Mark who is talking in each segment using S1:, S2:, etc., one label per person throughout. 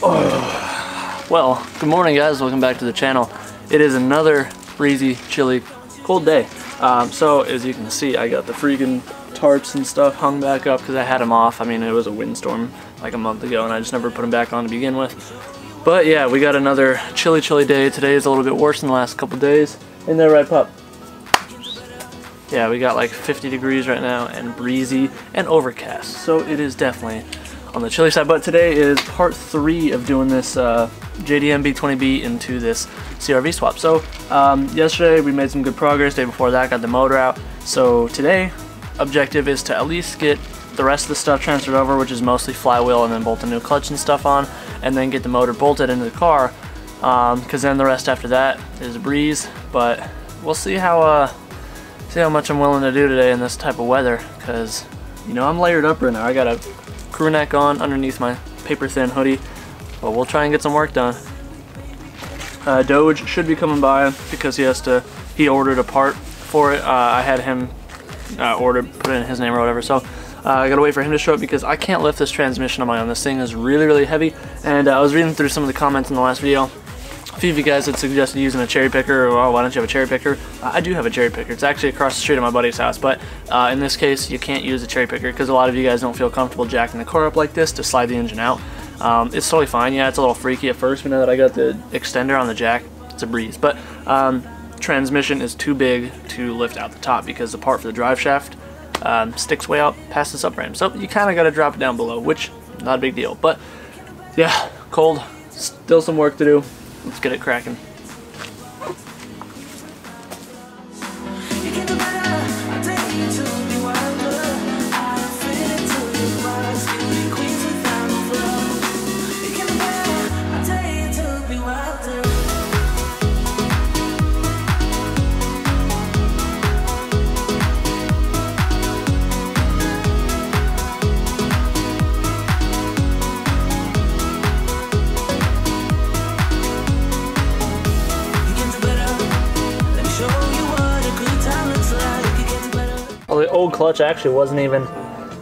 S1: Oh. Well, good morning guys, welcome back to the channel. It is another breezy, chilly, cold day. So as you can see, I got the freaking tarps and stuff hung back up because I had them off. I mean, it was a windstorm like a month ago and I just never put them back on to begin with. But yeah, we got another chilly day. Today is a little bit worse than the last couple days. Ain't that right, pup? Yeah, we got like 50 degrees right now and breezy and overcast. So it is definitely on the chilly side. But today is part 3 of doing this JDM B20B into this CRV swap. So yesterday we made some good progress. Day before that got the motor out. So today objective is to at least get the rest of the stuff transferred over, which is mostly flywheel, and then bolt a new clutch and stuff on, and then get the motor bolted into the car, because then the rest after that is a breeze. But we'll see how much I'm willing to do today in this type of weather, because you know I'm layered up right now. I got a crew neck on underneath my paper thin hoodie, but we'll try and get some work done. Doge should be coming by because he ordered a part for it. I had him put it in his name or whatever, so I gotta wait for him to show up because I can't lift this transmission on my own. This thing is really heavy, and I was reading through some of the comments in the last video. A few of you guys had suggested using a cherry picker, or oh, why don't you have a cherry picker? I do have a cherry picker. It's actually across the street at my buddy's house, but in this case you can't use a cherry picker because a lot of you guys don't feel comfortable jacking the car up like this to slide the engine out. It's totally fine. Yeah, it's a little freaky at first, but now that I got the extender on the jack, it's a breeze. But transmission is too big to lift out the top because the part for the drive shaft sticks way out past the subframe. So you kind of got to drop it down below, which not a big deal. But yeah, cold, still some work to do. Let's get it cracking. Well, the old clutch actually wasn't even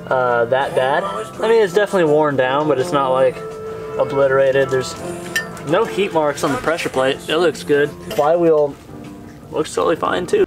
S1: that bad. I mean, it's definitely worn down, but it's not like obliterated. There's no heat marks on the pressure plate. It looks good. Flywheel looks totally fine too.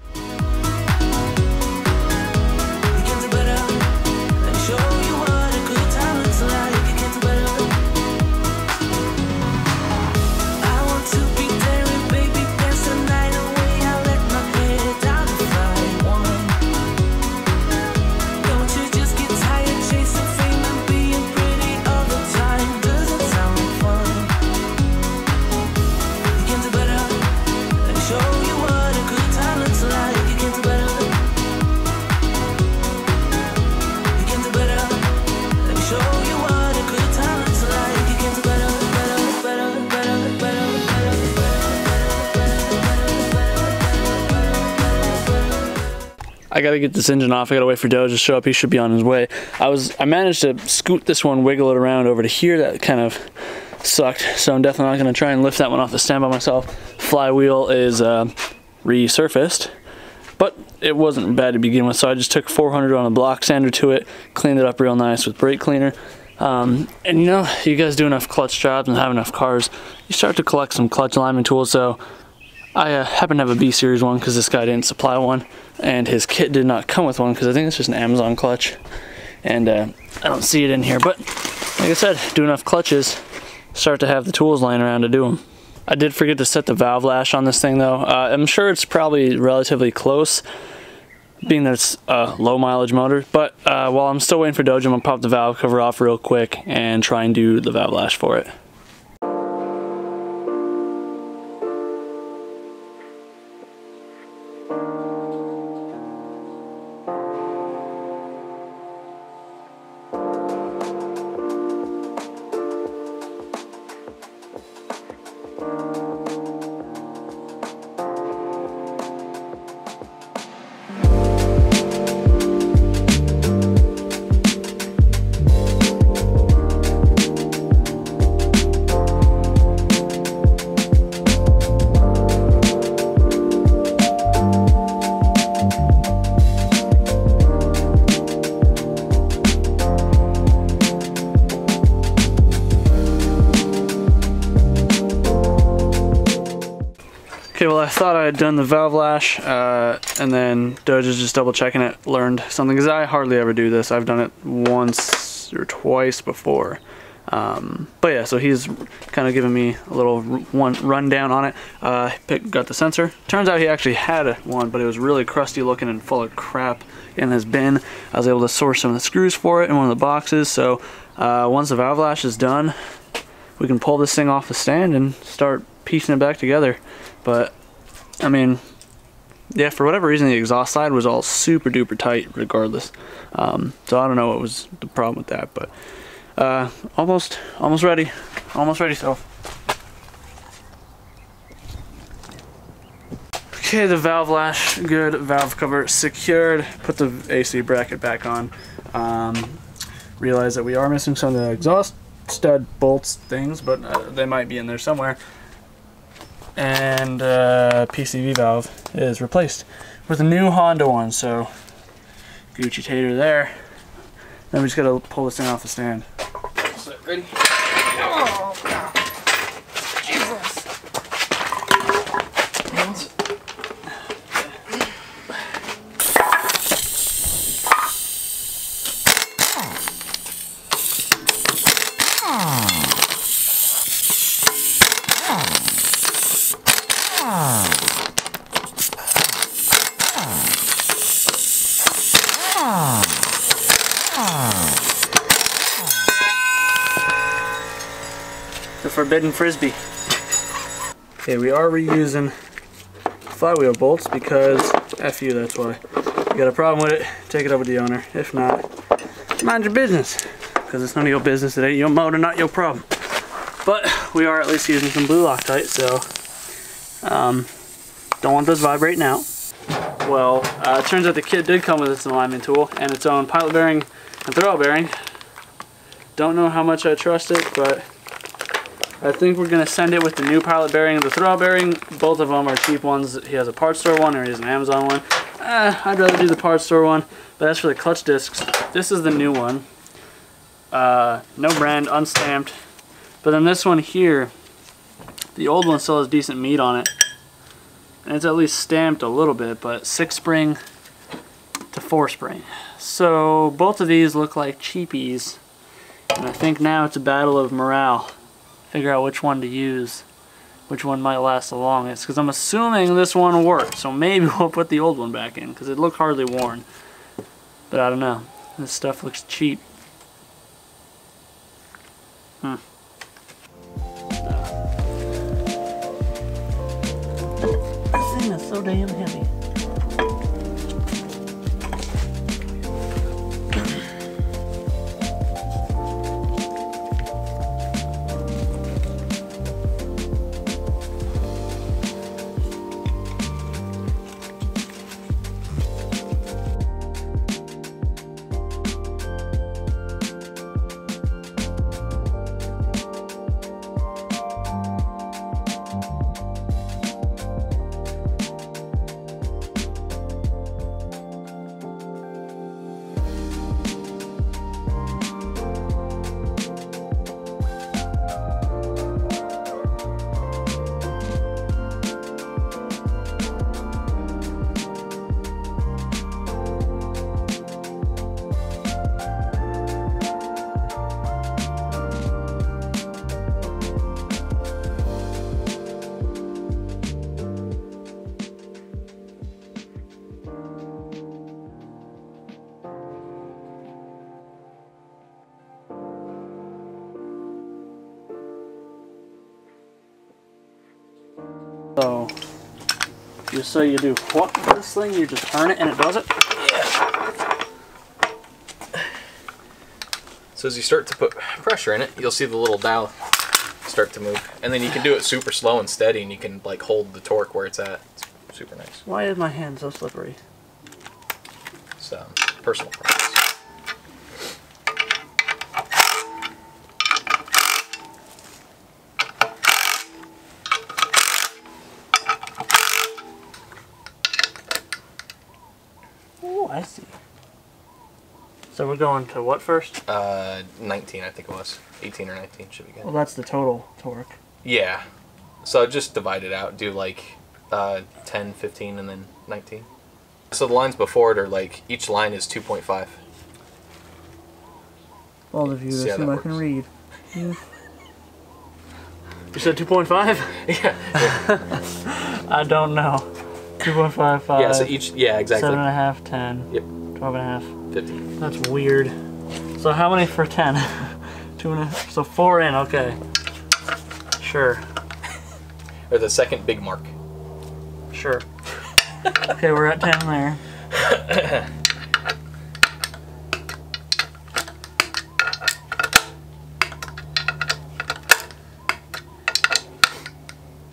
S1: I gotta get this engine off. I gotta wait for Doge to show up. He should be on his way. I managed to scoot this one, wiggle it around over to here. That kind of sucked, so I'm definitely not gonna try and lift that one off the stand by myself. Flywheel is resurfaced, but it wasn't bad to begin with, so I just took 400 on a block sander to it, cleaned it up real nice with brake cleaner. And you know, you guys do enough clutch jobs and have enough cars, you start to collect some clutch alignment tools. So I happen to have a B series one because this guy didn't supply one, and his kit did not come with one because I think it's just an Amazon clutch, and I don't see it in here. But like I said, do enough clutches, start to have the tools laying around to do them. I did forget to set the valve lash on this thing though. I'm sure it's probably relatively close, being that it's a low mileage motor, but while I'm still waiting for Doge, I'm gonna pop the valve cover off real quick and try and do the valve lash for it. Okay, well I thought I had done the valve lash, and then Doge is just double checking it, learned something, because I hardly ever do this. I've done it once or twice before. But yeah, so he's kind of giving me a little rundown on it. Got the sensor. Turns out he actually had one, but it was really crusty looking and full of crap in his bin. I was able to source some of the screws for it in one of the boxes, so once the valve lash is done, we can pull this thing off the stand and start piecing it back together. But I mean, yeah, for whatever reason the exhaust side was all super duper tight regardless. So I don't know what was the problem with that, but almost ready. So okay, the valve lash good, valve cover secured, put the AC bracket back on. Realize that we are missing some of the exhaust stud bolts things, but they might be in there somewhere. And PCV valve is replaced with a new Honda one, so Gucci tater there. Then we just gotta pull this thing off the stand. So, ready? Oh, God. Jesus. The forbidden frisbee. Okay, we are reusing flywheel bolts because F you, that's why. You got a problem with it, take it over to the owner. If not, mind your business, because it's none of your business. It ain't your motor, not your problem. But we are at least using some blue Loctite, so don't want those vibrating out. Well, it turns out the kit did come with its alignment tool and its own pilot bearing and throwout bearing. Don't know how much I trust it, but I think we're going to send it with the new pilot bearing and the throwout bearing. Both of them are cheap ones. He has a parts store one or he has an Amazon one. I'd rather do the parts store one, but as for the clutch discs, this is the new one. No brand, unstamped. But then this one here, the old one still has decent meat on it. And it's at least stamped a little bit, but 6 spring to 4 spring. So both of these look like cheapies. And I think now it's a battle of morale. Figure out which one to use, which one might last the longest, because I'm assuming this one worked, so maybe we'll put the old one back in because it looked hardly worn, but I don't know. This stuff looks cheap. This thing is so damn heavy. So, just so you do what with this thing, you just turn it and it does it? Yeah.
S2: So as you start to put pressure in it, you'll see the little dial start to move. And then you can do it super slow and steady, and you can like hold the torque where it's at. It's super nice.
S1: Why is my hand so slippery?
S2: It's personal preference.
S1: Oh, I see. So we're going to what first?
S2: 19, I think it was. 18 or 19 should be good.
S1: Well, that's the total torque.
S2: Yeah. So just divide it out. Do like 10, 15, and then 19. So the lines before it are like, each line is 2.5.
S1: All of you,
S2: See how
S1: assume
S2: that
S1: I can
S2: works.
S1: read. You said 2.5?
S2: Yeah.
S1: I don't know. 2.55.
S2: Yeah, so each, yeah, exactly.
S1: 7.5, 10.
S2: Yep.
S1: 12.5.
S2: 15.
S1: That's weird. So how many for 10? 2.5. So 4 in, okay. Sure.
S2: Or the second big mark.
S1: Sure. Okay, we're at 10 there.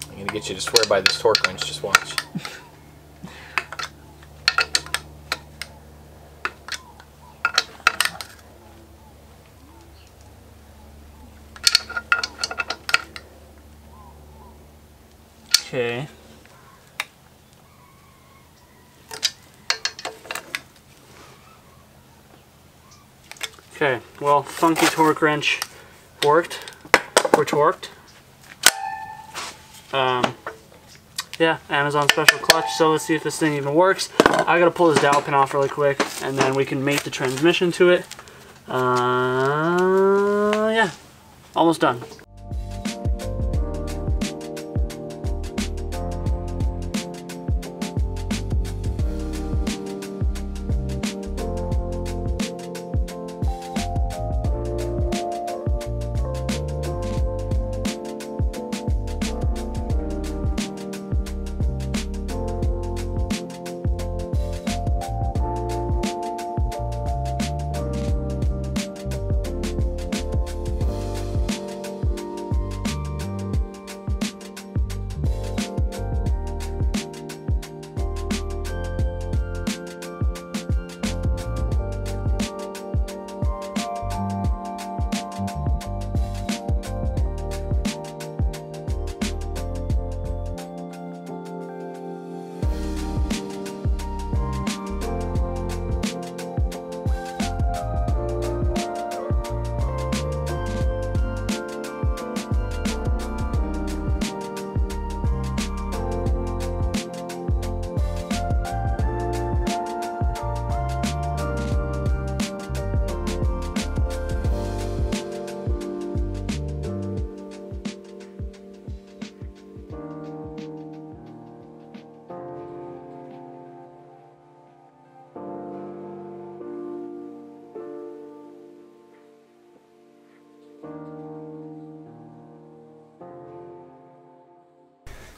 S2: I'm gonna get you to swear by this torque wrench, just watch.
S1: Okay. Okay, well, funky torque wrench worked. We're torqued. Yeah, Amazon special clutch, so let's see if this thing even works. I gotta pull this dowel pin off really quick, and then we can mate the transmission to it. Yeah, almost done.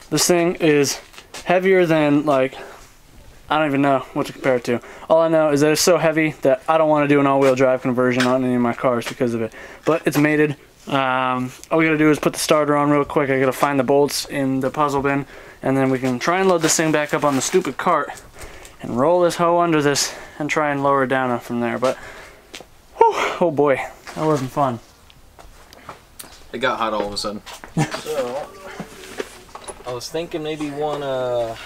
S1: This thing is heavier than, like, I don't even know what to compare it to. All I know is that it's so heavy that I don't want to do an all-wheel drive conversion on any of my cars because of it. But it's mated. All we gotta do is put the starter on real quick. I gotta find the bolts in the puzzle bin, and then we can try and load this thing back up on the stupid cart and roll this hoe under this and try and lower it down from there. But, whew, oh boy, that wasn't fun.
S2: It got hot all of a sudden. So, I was thinking maybe one of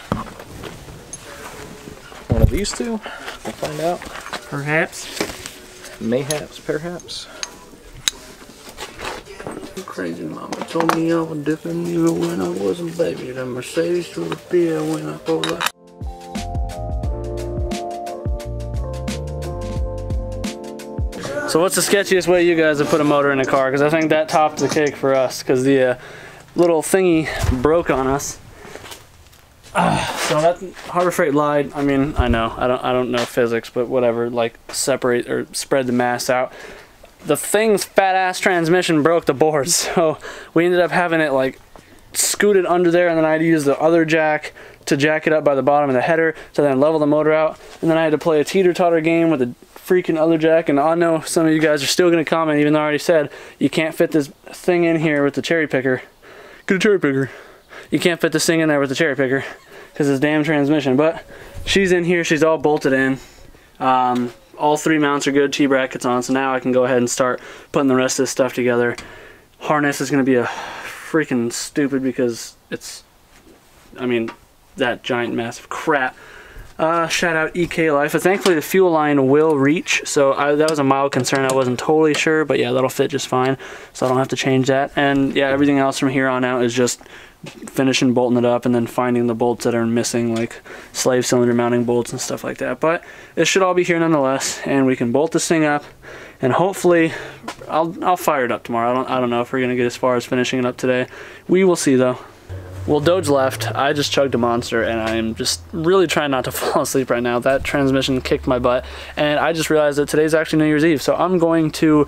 S2: these two. We'll find out.
S1: Perhaps.
S2: Mayhaps, perhaps.
S1: Crazy mama told me I was different even when I wasn't baby. The Mercedes through the beer when I pulled up. So what's the sketchiest way you guys have put a motor in a car? Because I think that topped the cake for us, because the little thingy broke on us. So that Harbor Freight lied. I mean, I know, I don't know physics, but whatever. Like, separate or spread the mass out. The thing's fat ass transmission broke the board, so we ended up having it like scooted under there, and then I had to use the other jack to jack it up by the bottom of the header to then level the motor out, and then I had to play a teeter-totter game with the freaking other jack. And I know some of you guys are still going to comment, even though I already said you can't fit this thing in here with the cherry picker. Get a cherry picker. You can't fit this thing in there with the cherry picker because it's damn transmission. But she's in here, she's all bolted in. All three mounts are good, T-brackets on, so now I can go ahead and start putting the rest of this stuff together. Harness is going to be a freaking stupid because it's, I mean, that giant massive crap. Shout out EK Life. But thankfully the fuel line will reach, so that was a mild concern. I wasn't totally sure, but yeah, that'll fit just fine, so I don't have to change that. And yeah, everything else from here on out is just finishing bolting it up and then finding the bolts that are missing, like slave cylinder mounting bolts and stuff like that. But it should all be here nonetheless, and we can bolt this thing up, and hopefully I'll fire it up tomorrow. I don't know if we're gonna get as far as finishing it up today. We will see though. Well, Doge left. I just chugged a Monster, and I'm just really trying not to fall asleep right now. That transmission kicked my butt, and I just realized that today's actually New Year's Eve, so I'm going to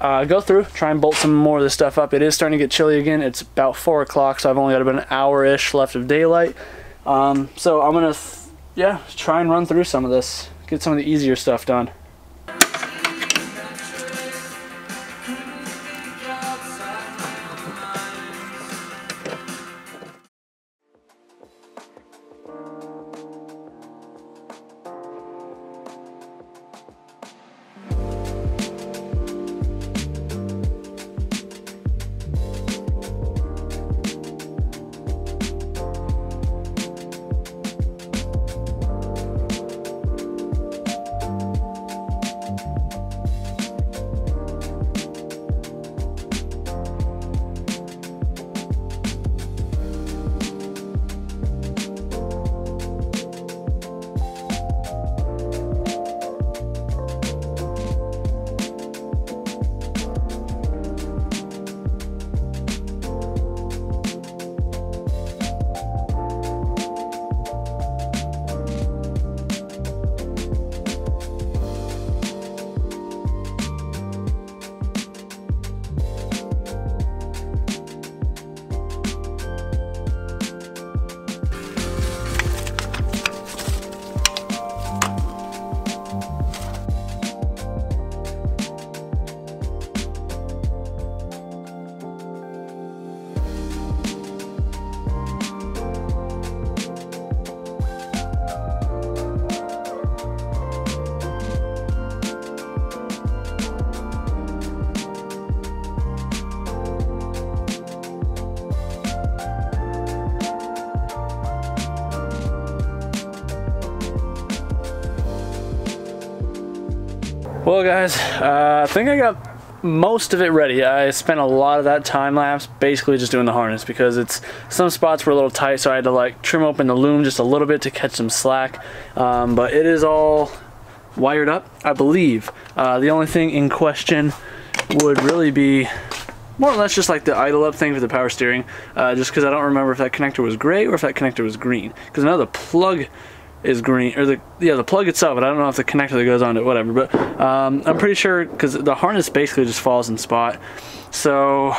S1: go through, try and bolt some more of this stuff up. It is starting to get chilly again. It's about 4 o'clock, so I've only got about an hour-ish left of daylight. So I'm gonna, yeah, try and run through some of this, get some of the easier stuff done. Well guys, I think I got most of it ready. I spent a lot of that time lapse basically just doing the harness because some spots were a little tight, so I had to like trim open the loom just a little bit to catch some slack. But it is all wired up, I believe. The only thing in question would really be more or less just like the idle up thing for the power steering, just because I don't remember if that connector was gray or if that connector was green, because I know the plug is green, or the plug itself, but I don't know if the connector that goes on it, whatever. But I'm pretty sure, because the harness basically just falls in spot. So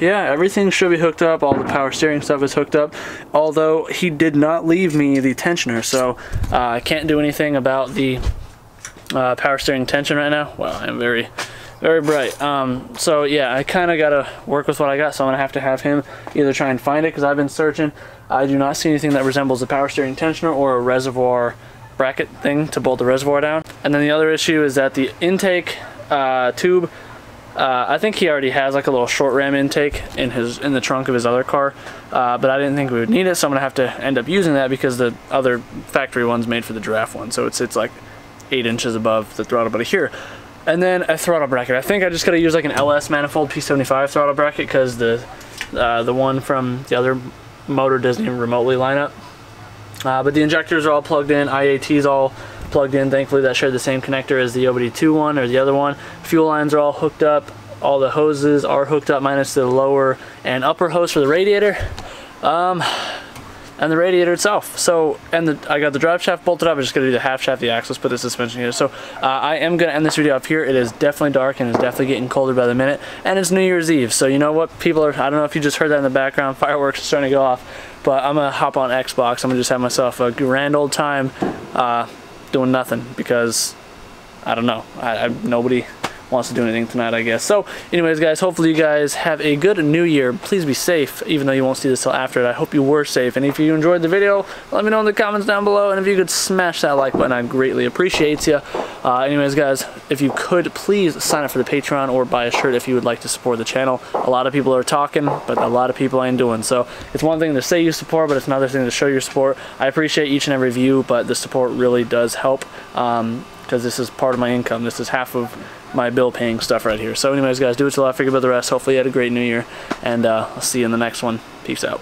S1: yeah, everything should be hooked up. All the power steering stuff is hooked up, although he did not leave me the tensioner, so I can't do anything about the power steering tension right now. Wow, I'm very bright. So yeah, I kind of gotta work with what I got, so I'm gonna have him either try and find it, because I've been searching. I do not see anything that resembles a power steering tensioner or a reservoir bracket thing to bolt the reservoir down. And then the other issue is that the intake tube, I think he already has like a little short ram intake in the trunk of his other car, but I didn't think we would need it, so I'm gonna have to end up using that because the other factory one's made for the giraffe one, so it's like 8 inches above the throttle body here. And then a throttle bracket. I think I just gotta use like an LS manifold P75 throttle bracket, because the one from the other motor doesn't even remotely line up. But the injectors are all plugged in, IAT's all plugged in. Thankfully that shared the same connector as the OBD2 one or the other one. Fuel lines are all hooked up. All the hoses are hooked up minus the lower and upper hose for the radiator. And the radiator itself. So, and I got the drive shaft bolted up. I'm just gonna do the half shaft, the axles, put the suspension here. So I am gonna end this video up here. It is definitely dark and it's definitely getting colder by the minute. And it's New Year's Eve. So you know what? People are, I don't know if you just heard that in the background, fireworks are starting to go off. But I'm gonna hop on Xbox. I'm gonna just have myself a grand old time doing nothing, because I don't know. Nobody wants to do anything tonight, I guess. So anyways, guys, hopefully you guys have a good new year. Please be safe, even though you won't see this till after it. I hope you were safe, and if you enjoyed the video, let me know in the comments down below, and if you could smash that like button, I'd greatly appreciate you. Anyways, guys, if you could please sign up for the Patreon or buy a shirt if you would like to support the channel. A lot of people are talking, but a lot of people ain't doing. So it's one thing to say you support, but it's another thing to show your support. I appreciate each and every view, but the support really does help, because this is part of my income. This is half of my bill paying stuff right here. So anyways, guys, do it till I figure out the rest. Hopefully you had a great new year, and I'll see you in the next one. Peace out.